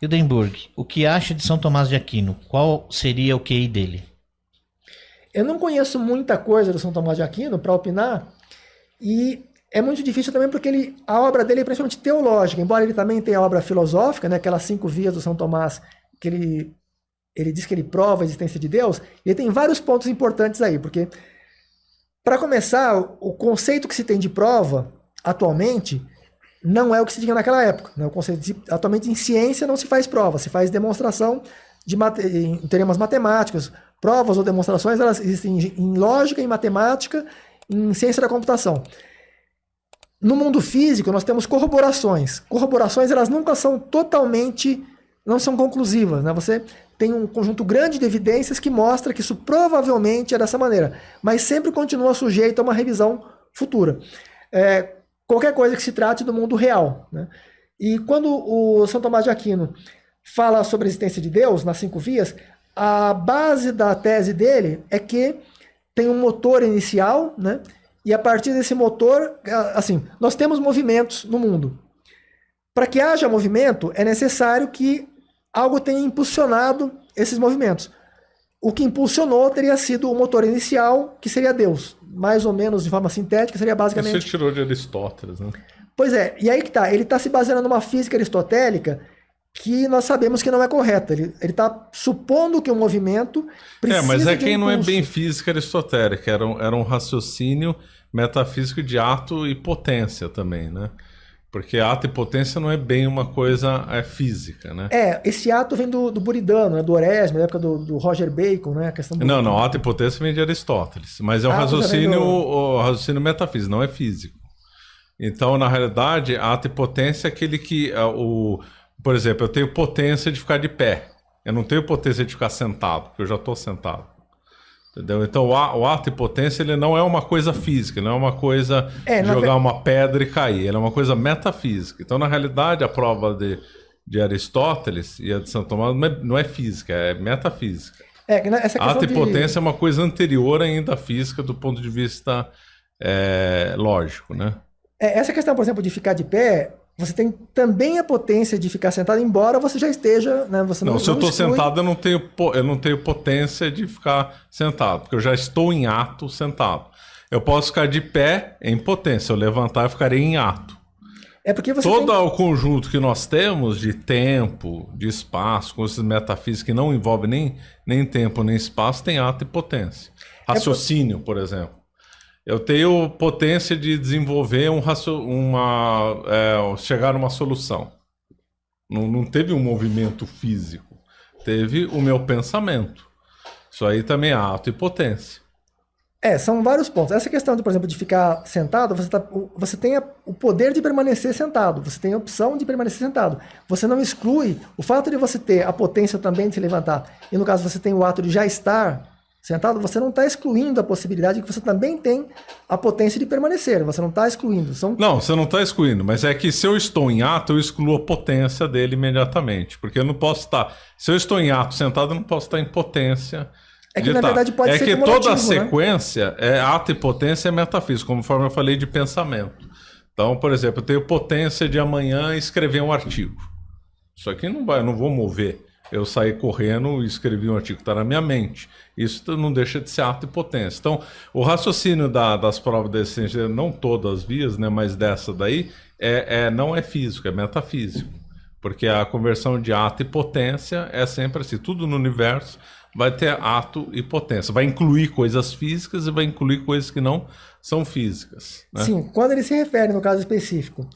Hildenburg, o que acha de São Tomás de Aquino? Qual seria o QI dele? Eu não conheço muita coisa do São Tomás de Aquino para opinar, e é muito difícil também porque a obra dele é principalmente teológica, embora ele também tenha a obra filosófica, né, aquelas 5 vias do São Tomás, que ele diz que ele prova a existência de Deus. Ele tem vários pontos importantes aí, porque, para começar, o conceito que se tem de prova, atualmente, não é o que se tinha naquela época. Né? O conceito atualmente em ciência não se faz prova, se faz demonstração em teoremas matemáticos. Provas ou demonstrações, elas existem em lógica, em matemática, em ciência da computação. No mundo físico, nós temos corroborações. Corroborações, elas nunca são totalmente, não são conclusivas. Né? Você tem um conjunto grande de evidências que mostra que isso provavelmente é dessa maneira, mas sempre continua sujeito a uma revisão futura. Qualquer coisa que se trate do mundo real. Né? E quando o São Tomás de Aquino fala sobre a existência de Deus, nas 5 vias, a base da tese dele é que tem um motor inicial, né? E a partir desse motor, assim, nós temos movimentos no mundo. Para que haja movimento, é necessário que algo tenha impulsionado esses movimentos. O que impulsionou teria sido o motor inicial, que seria Deus. Mais ou menos, de forma sintética, seria basicamente... Você tirou de Aristóteles, né? Pois é, e aí que tá. Ele está se baseando numa física aristotélica que nós sabemos que não é correta. Ele está supondo que o movimento precisa mas é de quem não é impulso. bem física aristotélica, era um raciocínio metafísico de ato e potência também, né? Porque ato e potência não é bem uma coisa física, né? Esse ato vem do Buridano, né? Do Oresme, na época do Roger Bacon, né? A questão do... Não, ato e potência vem de Aristóteles, mas é um raciocínio metafísico, não é físico. Então, na realidade, ato e potência é aquele que... Por exemplo, eu tenho potência de ficar de pé. Eu não tenho potência de ficar sentado, porque eu já estou sentado. Entendeu? Então, o ato e potência, ele não é uma coisa física, não é uma coisa de jogar uma pedra e cair. Ele é uma coisa metafísica. Então, na realidade, a prova de Aristóteles e a de Santo Tomás não é física, é metafísica. Ato e potência é uma coisa anterior ainda à física do ponto de vista lógico, né? Essa questão, por exemplo, de ficar de pé... Você tem também a potência de ficar sentado, embora você já esteja... Né, você se eu estou sentado, eu não tenho potência de ficar sentado, porque eu já estou em ato sentado. Eu posso ficar de pé em potência, se eu levantar, eu ficarei em ato. Porque você o conjunto que nós temos de tempo, de espaço, com esses metafísicos que não envolvem nem tempo nem espaço, tem ato e potência. Raciocínio, por exemplo. Eu tenho potência de desenvolver chegar a uma solução. Não teve um movimento físico, teve o meu pensamento. Isso aí também é ato e potência. São vários pontos. Essa questão, por exemplo, de ficar sentado, você tem o poder de permanecer sentado, você tem a opção de permanecer sentado. Você não exclui o fato de você ter a potência também de se levantar, e no caso você tem o ato de já estar sentado, você não está excluindo a possibilidade de que você também tem a potência de permanecer. Você não está excluindo. Não, você não está excluindo, mas é que se eu estou em ato, eu excluo a potência dele imediatamente. Porque eu não posso estar... Se eu estou em ato sentado, eu não posso estar em potência. Na verdade pode ser que toda a sequência, ato e potência é metafísico, conforme eu falei de pensamento. Então, por exemplo, eu tenho potência de amanhã escrever um artigo. Isso aqui eu não vou mover. Eu saí correndo e escrevi um artigo que está na minha mente. Isso não deixa de ser ato e potência. Então, o raciocínio das provas da existência, não todas as vias, né, mas dessa daí, não é físico, é metafísico. Porque a conversão de ato e potência é sempre assim. Tudo no universo vai ter ato e potência. Vai incluir coisas físicas e vai incluir coisas que não são físicas. Né? Sim, quando ele se refere, no caso específico,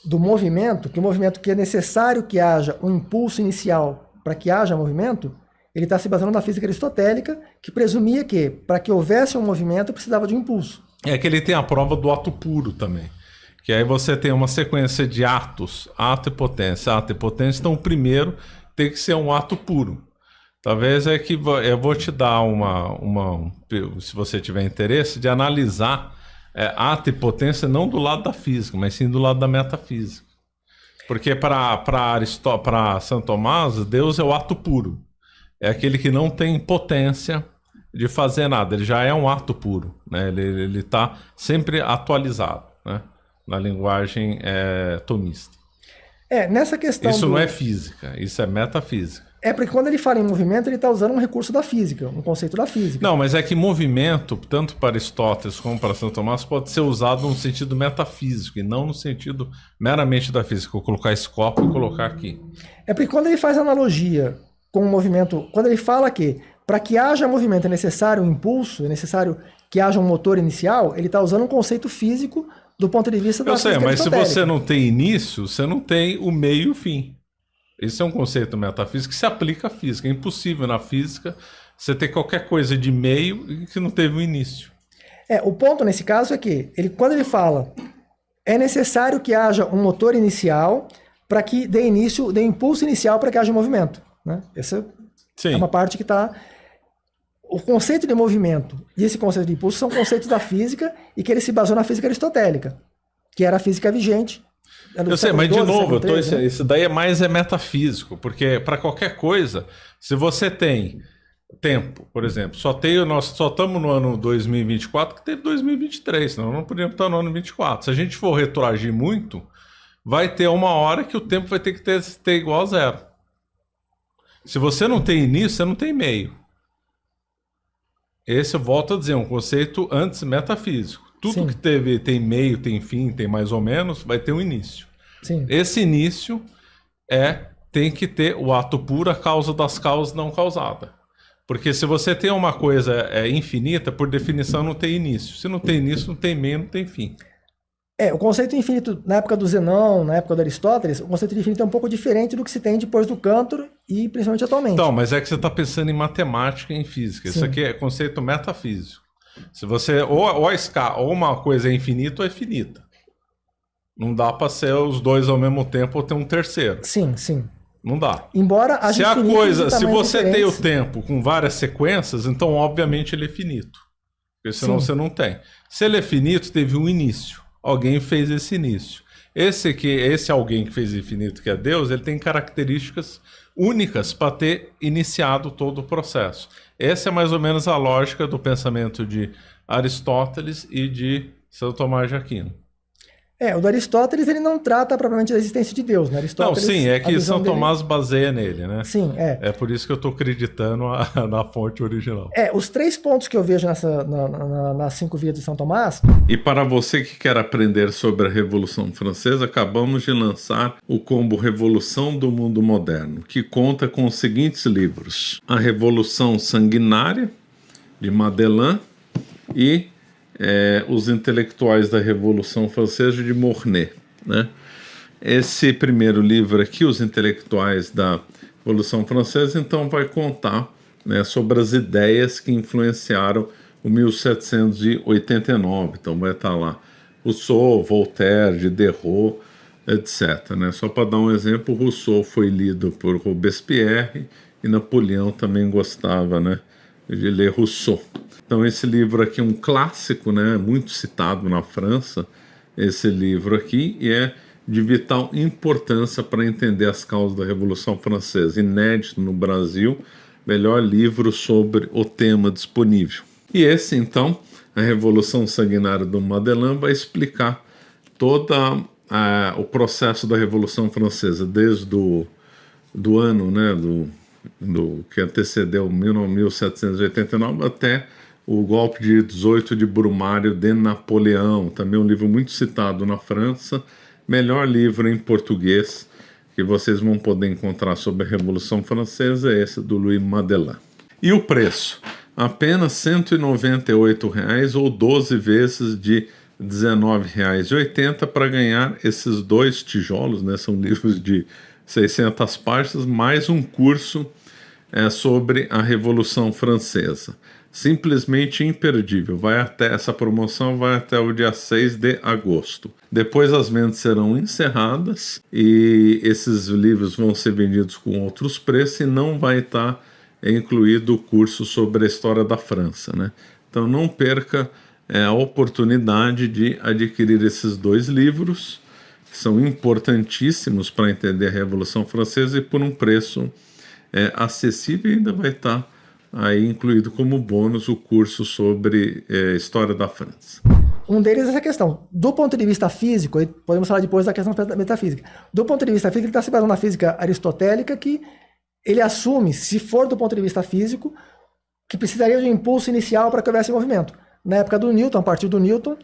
do movimento, que o movimento que é necessário que haja um impulso inicial para que haja movimento, ele está se baseando na física aristotélica, que presumia que, para que houvesse um movimento, precisava de um impulso. É que ele tem a prova do ato puro também. Que aí você tem uma sequência de atos, ato e potência. Então o primeiro tem que ser um ato puro. Talvez eu vou te dar se você tiver interesse, de analisar ato e potência não do lado da física, mas sim do lado da metafísica. Porque para São Tomás, Deus é o ato puro. É aquele que não tem potência de fazer nada. Ele já é um ato puro. Né? Ele está sempre atualizado, né? Na linguagem tomista. Nessa questão Isso não é física, isso é metafísica. Porque quando ele fala em movimento, ele está usando um recurso da física, um conceito da física. Não, mas é que movimento, tanto para Aristóteles como para Santo Tomás, pode ser usado no sentido metafísico e não no sentido meramente da física. Vou colocar esse copo e colocar aqui. Porque quando ele faz analogia com o movimento, quando ele fala que para que haja movimento é necessário um impulso, é necessário que haja um motor inicial, ele está usando um conceito físico do ponto de vista da física aristotélica. Eu sei, mas se você não tem início, você não tem o meio e o fim. Esse é um conceito metafísico que se aplica à física. É impossível na física você ter qualquer coisa de meio que não teve um início. O ponto nesse caso é que, quando ele fala, é necessário que haja um motor inicial para que dê impulso inicial para que haja movimento. Né? Essa é uma parte que está... O conceito de movimento e esse conceito de impulso são conceitos da física e que ele se baseou na física aristotélica, que era a física vigente. Eu sei, mas de novo, isso daí é metafísico, porque para qualquer coisa, se você tem tempo, por exemplo, nós só estamos no ano 2024 que teve 2023, senão não podíamos estar no ano 24. Se a gente for retroagir muito, vai ter uma hora que o tempo vai ter que ter igual a zero. Se você não tem início, você não tem meio. Esse, eu volto a dizer, é um conceito antes metafísico. Tudo que tem meio, tem fim, tem mais ou menos, vai ter um início. Sim. Esse início tem que ter o ato puro, a causa das causas não causada. Porque se você tem uma coisa infinita, por definição não tem início. Se não tem início, não tem meio, não tem fim. O conceito infinito, na época do Zenão, na época do Aristóteles, o conceito de infinito é um pouco diferente do que se tem depois do Cantor e principalmente atualmente. Então, mas é que você está pensando em matemática e em física. Sim. Isso aqui é conceito metafísico. Se você ou uma coisa é infinita ou é finita. Não dá para ser os dois ao mesmo tempo ou ter um terceiro. Sim. Não dá. Embora se você tem o tempo com várias sequências, então obviamente ele é finito. Porque senão você não tem. Se ele é finito, teve um início. Alguém fez esse início. Esse alguém que fez infinito, que é Deus, ele tem características únicas para ter iniciado todo o processo. Essa é mais ou menos a lógica do pensamento de Aristóteles e de São Tomás de Aquino. O do Aristóteles, ele não trata propriamente da existência de Deus, né? Aristóteles, não, sim, é que São Tomás baseia nele, né? Sim, É por isso que eu estou acreditando na fonte original. Os 3 pontos que eu vejo nas 5 vias de São Tomás... E para você que quer aprender sobre a Revolução Francesa, acabamos de lançar o combo Revolução do Mundo Moderno, que conta com os seguintes livros: A Revolução Sanguinária, de Madelin, e... Os Intelectuais da Revolução Francesa, de Mornay, né? Esse primeiro livro aqui, Os Intelectuais da Revolução Francesa, então vai contar, né, sobre as ideias que influenciaram o 1789. Então vai estar lá Rousseau, Voltaire, Diderot, etc. Né? Só para dar um exemplo, Rousseau foi lido por Robespierre e Napoleão também gostava, né, de ler Rousseau. Então esse livro aqui é um clássico, né, muito citado na França, esse livro aqui, e é de vital importância para entender as causas da Revolução Francesa. Inédito no Brasil, melhor livro sobre o tema disponível. E esse, então, a Revolução Sanguinária do Madelin, vai explicar todo o processo da Revolução Francesa, desde do ano, né, do que antecedeu 1789 até o golpe de 18 de Brumário de Napoleão, também um livro muito citado na França, melhor livro em português que vocês vão poder encontrar sobre a Revolução Francesa é esse do Louis Madelin. E o preço? Apenas R$ 198,00 ou 12 vezes de R$ 19,80 para ganhar esses 2 tijolos, né? São livros de 600 páginas, mais um curso sobre a Revolução Francesa. Simplesmente imperdível. Essa promoção vai até o dia 6 de agosto. Depois as vendas serão encerradas e esses livros vão ser vendidos com outros preços e não vai estar incluído o curso sobre a história da França, né? Então não perca a oportunidade de adquirir esses 2 livros, que são importantíssimos para entender a Revolução Francesa e por um preço acessível, e ainda vai estar aí incluído como bônus o curso sobre História da França. Um deles é essa questão. Do ponto de vista físico, podemos falar depois da questão da metafísica. Do ponto de vista físico, ele está se baseando na física aristotélica, que ele assume, se for do ponto de vista físico, que precisaria de um impulso inicial para que houvesse movimento. Na época do Newton, a partir do Newton,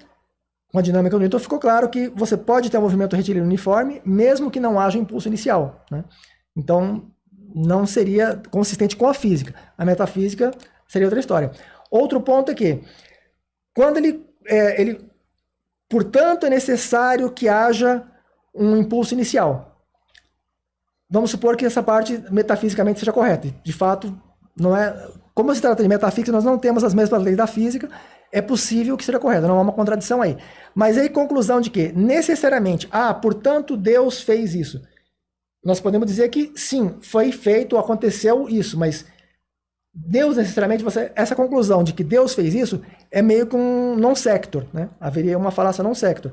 com a dinâmica do Newton, ficou claro que você pode ter um movimento retilíneo uniforme, mesmo que não haja impulso inicial, né? Então, não seria consistente com a física. A metafísica seria outra história. Outro ponto é que, quando portanto, é necessário que haja um impulso inicial. Vamos supor que essa parte metafisicamente seja correta. De fato, não é. Como se trata de metafísica, nós não temos as mesmas leis da física, é possível que seja correta, não há uma contradição aí. Mas aí, conclusão de que, necessariamente, portanto, Deus fez isso. Nós podemos dizer que, sim, foi feito, aconteceu isso, mas Deus, necessariamente, essa conclusão de que Deus fez isso é meio que um non-sector, né? Haveria uma falácia non-sector.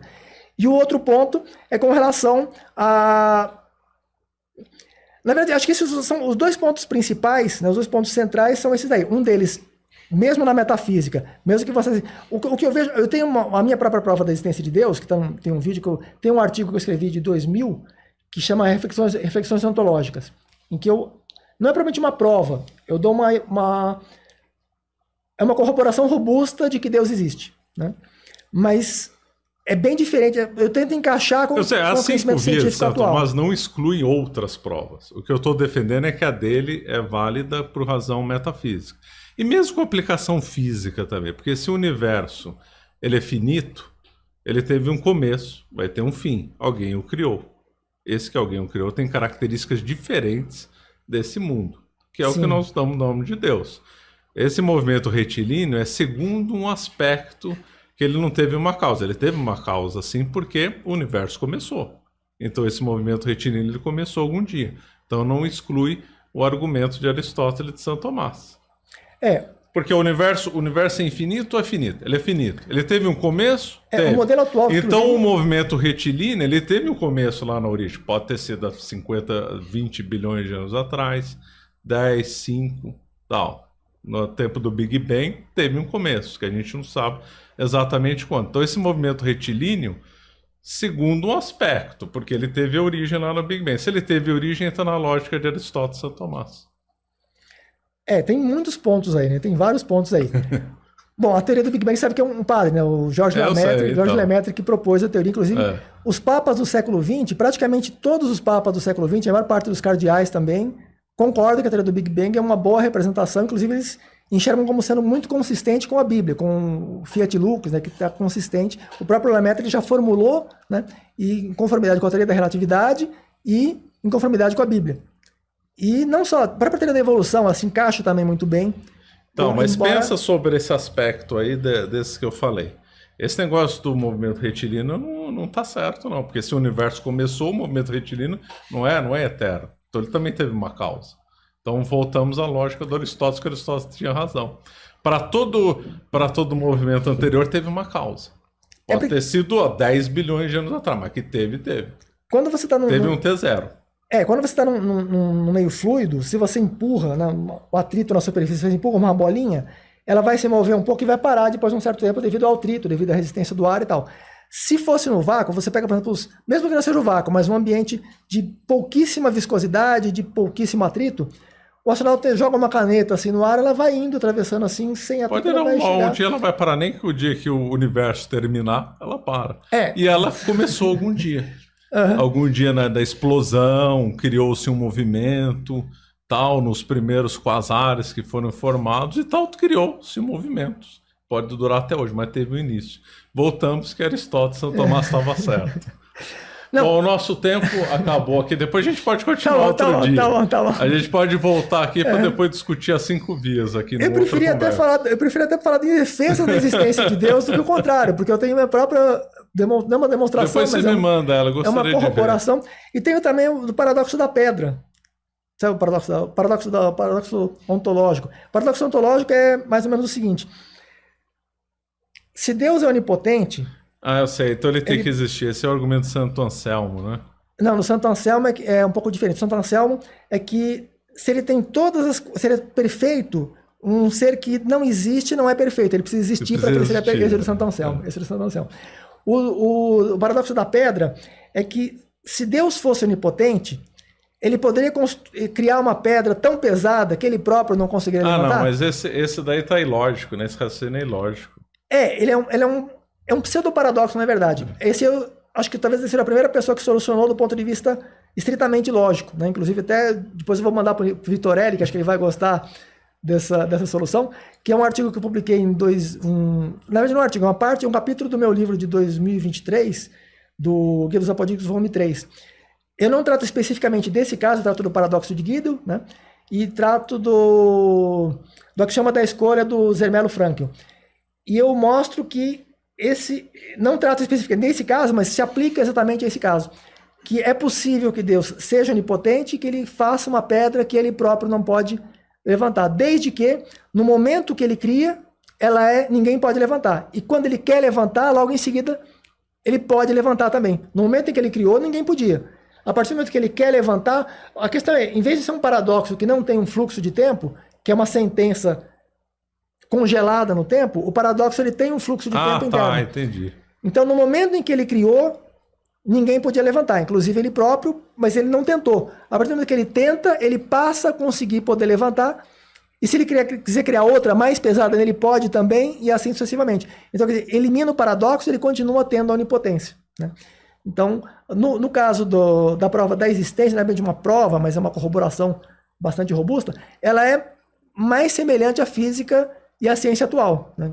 E o outro ponto é com relação a... Na verdade, acho que esses são os dois pontos principais, né? Os dois pontos centrais são esses daí. Um deles, mesmo na metafísica, mesmo que vocês... O que eu vejo... Eu tenho a minha própria prova da existência de Deus, que tem um vídeo, tem um artigo que eu escrevi de 2000, que chama Reflexões Ontológicas, em que eu... Não é propriamente uma prova, eu dou é uma corroboração robusta de que Deus existe, né? Mas é bem diferente, eu tento encaixar com o conhecimento científico atual. Mas não exclui outras provas. O que eu estou defendendo é que a dele é válida por razão metafísica. E mesmo com aplicação física também, porque se o universo ele é finito, ele teve um começo, vai ter um fim. Alguém o criou. Esse que alguém o criou tem características diferentes desse mundo, que é o que nós damos no nome de Deus. Esse movimento retilíneo é segundo um aspecto que ele não teve uma causa. Ele teve uma causa, sim, porque o universo começou. Então esse movimento retilíneo ele começou algum dia. Então não exclui o argumento de Aristóteles de Santo Tomás. Porque o universo é infinito ou é finito? Ele é finito. Ele teve um começo? Teve. O modelo atual... Então o movimento retilíneo, ele teve um começo lá na origem. Pode ter sido há 50, 20 bilhões de anos atrás, 10, 5, tal. No tempo do Big Bang, teve um começo, que a gente não sabe exatamente quando. Então esse movimento retilíneo, segundo um aspecto, porque ele teve origem lá no Big Bang. Se ele teve origem, entra na lógica de Aristóteles e Santo Tomás. Tem muitos pontos aí, né? Tem vários pontos aí. Bom, a teoria do Big Bang sabe que é um padre, né? O Georges Lemaitre, que propôs a teoria. Inclusive, os papas do século XX, praticamente todos os papas do século XX, a maior parte dos cardeais também, concordam que a teoria do Big Bang é uma boa representação. Inclusive, eles enxergam como sendo muito consistente com a Bíblia, com o Fiat Lux, né? Que está consistente. O próprio Lemaitre já formulou, né? E em conformidade com a teoria da relatividade e em conformidade com a Bíblia. E não só, a própria teoria da evolução, ela se encaixa também muito bem. Então, mas pensa sobre esse aspecto aí desses que eu falei. Esse negócio do movimento retilíneo não tá certo, não. Porque se o universo começou, o movimento retilíneo não é eterno. Então ele também teve uma causa. Então voltamos à lógica do Aristóteles, que Aristóteles tinha razão. Para todo movimento anterior teve uma causa. Pode ter sido há 10 bilhões de anos atrás, mas que teve. Quando você tá teve um T0. Quando você está num meio fluido, se você empurra, né, o atrito na superfície, você empurra uma bolinha, ela vai se mover um pouco e vai parar depois de um certo tempo devido ao atrito, devido à resistência do ar e tal. Se fosse no vácuo, você pega, por exemplo, mesmo que não seja o vácuo, mas um ambiente de pouquíssima viscosidade, de pouquíssimo atrito, o astronauta joga uma caneta assim no ar, ela vai indo, atravessando assim, sem atrito. Pode não, um dia ela vai parar, nem que o dia que o universo terminar, ela para. E ela começou algum dia. Algum dia da explosão, criou-se um movimento, tal, nos primeiros quasares que foram formados e tal, criou-se movimentos. Pode durar até hoje, mas teve o início. Voltamos que Aristóteles e Santo Tomás estava certo. Bom, o nosso tempo acabou aqui. Depois a gente pode continuar outro dia. Tá bom. A gente pode voltar aqui para depois discutir as 5 vias aqui no outro conversa. Eu preferi até falar em defesa da existência de Deus do que o contrário, porque eu tenho minha própria... Não é uma demonstração, depois você me manda ela, gostaria de ver. É uma corroboração. E tenho também o paradoxo da pedra. Sabe o paradoxo ontológico? O paradoxo ontológico é mais ou menos o seguinte. Se Deus é onipotente... eu sei. Então ele tem que existir. Esse é o argumento de Santo Anselmo, né? Não, no Santo Anselmo é um pouco diferente. O Santo Anselmo é que se ele tem se ele é perfeito, um ser que não existe, não é perfeito. Ele precisa existir para que ele seja perfeito. Esse é do Santo Anselmo. Esse é do Santo Anselmo. O paradoxo da pedra é que se Deus fosse onipotente, ele poderia criar uma pedra tão pesada que ele próprio não conseguiria levantar. Não, mas esse daí tá ilógico, né? Esse raciocínio é ilógico. Ele é um pseudo-paradoxo, não é verdade? Esse eu acho que talvez seja a primeira pessoa que solucionou do ponto de vista estritamente lógico, né? Inclusive até depois eu vou mandar para o Vitorelli, que acho que ele vai gostar dessa solução, que é um artigo que eu publiquei na verdade não é um artigo, é um capítulo do meu livro de 2023, do Guia dos Apodictos, volume 3. Eu não trato especificamente desse caso, eu trato do paradoxo de Gödel, né? E trato do axioma da escolha do Zermelo Fraenkel. E eu mostro que não trato especificamente desse caso, mas se aplica exatamente a esse caso. Que é possível que Deus seja onipotente e que ele faça uma pedra que ele próprio não pode levantar. Desde que, no momento que ele cria, ninguém pode levantar. E quando ele quer levantar, logo em seguida, ele pode levantar também. No momento em que ele criou, ninguém podia. A partir do momento que ele quer levantar, a questão é, em vez de ser um paradoxo que não tem um fluxo de tempo, que é uma sentença congelada no tempo, o paradoxo ele tem um fluxo de tempo interno. Entendi. Então, no momento em que ele criou, ninguém podia levantar, inclusive ele próprio, mas ele não tentou. A partir do momento que ele tenta, ele passa a conseguir poder levantar, e se ele quiser criar outra mais pesada, ele pode também, e assim sucessivamente. Então, quer dizer, elimina o paradoxo, ele continua tendo a onipotência, né? Então, no caso da prova da existência, não é bem de uma prova, mas é uma corroboração bastante robusta, ela é mais semelhante à física e à ciência atual, né?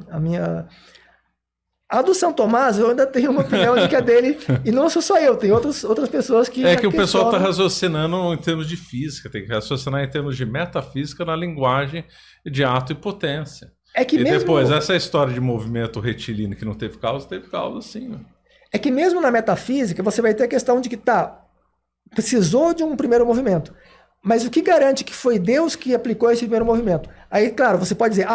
A do São Tomás, eu ainda tenho uma opinião de que é dele, e não sou só eu, tem outras pessoas que... É que o pessoal está raciocinando em termos de física, tem que raciocinar em termos de metafísica na linguagem de ato e potência. Depois, essa história de movimento retilíneo que não teve causa sim, né? É que mesmo na metafísica, você vai ter a questão de que, precisou de um primeiro movimento. Mas o que garante que foi Deus que aplicou esse primeiro movimento? Aí, claro, você pode dizer,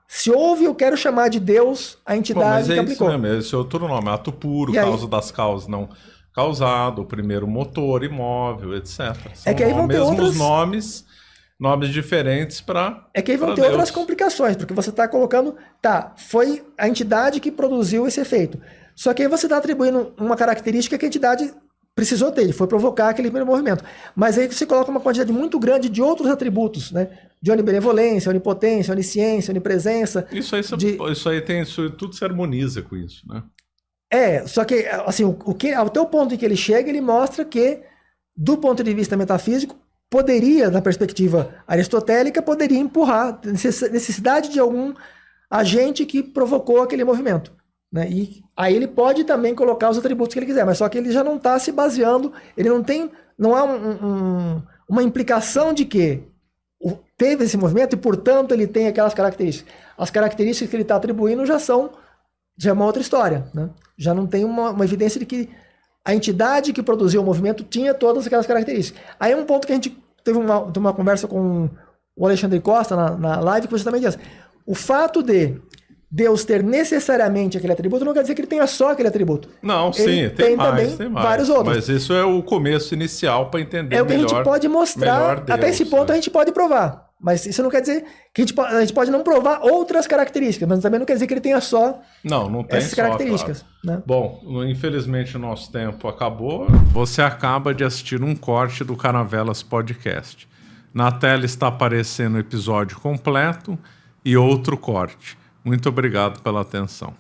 se houve, eu quero chamar de Deus a entidade que aplicou. Isso mesmo, esse é outro nome, ato puro, causa das causas não causado, o primeiro motor, imóvel, etc. São que aí vão ter nomes diferentes para... É que aí vão ter outras complicações, porque você está colocando, foi a entidade que produziu esse efeito. Só que aí você está atribuindo uma característica que a entidade precisou ter, foi provocar aquele primeiro movimento. Mas aí você coloca uma quantidade muito grande de outros atributos, né? De onibenevolência, onipotência, onisciência, onipresença. Isso aí tudo se harmoniza com isso, né? Só que, assim, ao teu ponto em que ele chega, ele mostra que, do ponto de vista metafísico, poderia, na perspectiva aristotélica, poderia empurrar necessidade de algum agente que provocou aquele movimento, né? E aí ele pode também colocar os atributos que ele quiser, mas só que ele já não está se baseando, não há uma implicação de que teve esse movimento e, portanto, ele tem aquelas características. As características que ele está atribuindo já é uma outra história, né? Já não tem uma evidência de que a entidade que produziu o movimento tinha todas aquelas características. Aí é um ponto que a gente teve uma conversa com o Alexandre Costa na live, que você também diz. O fato de Deus ter necessariamente aquele atributo não quer dizer que ele tenha só aquele atributo. Não, sim, tem mais. Vários outros. Mas isso é o começo inicial para entender melhor. É o que a gente pode mostrar, Deus, até esse ponto a gente pode provar. Mas isso não quer dizer que a gente pode não provar outras características, mas também não quer dizer que ele tenha só essas características. Claro. Né? Bom, infelizmente o nosso tempo acabou. Você acaba de assistir um corte do Caravelas Podcast. Na tela está aparecendo o episódio completo e outro corte. Muito obrigado pela atenção.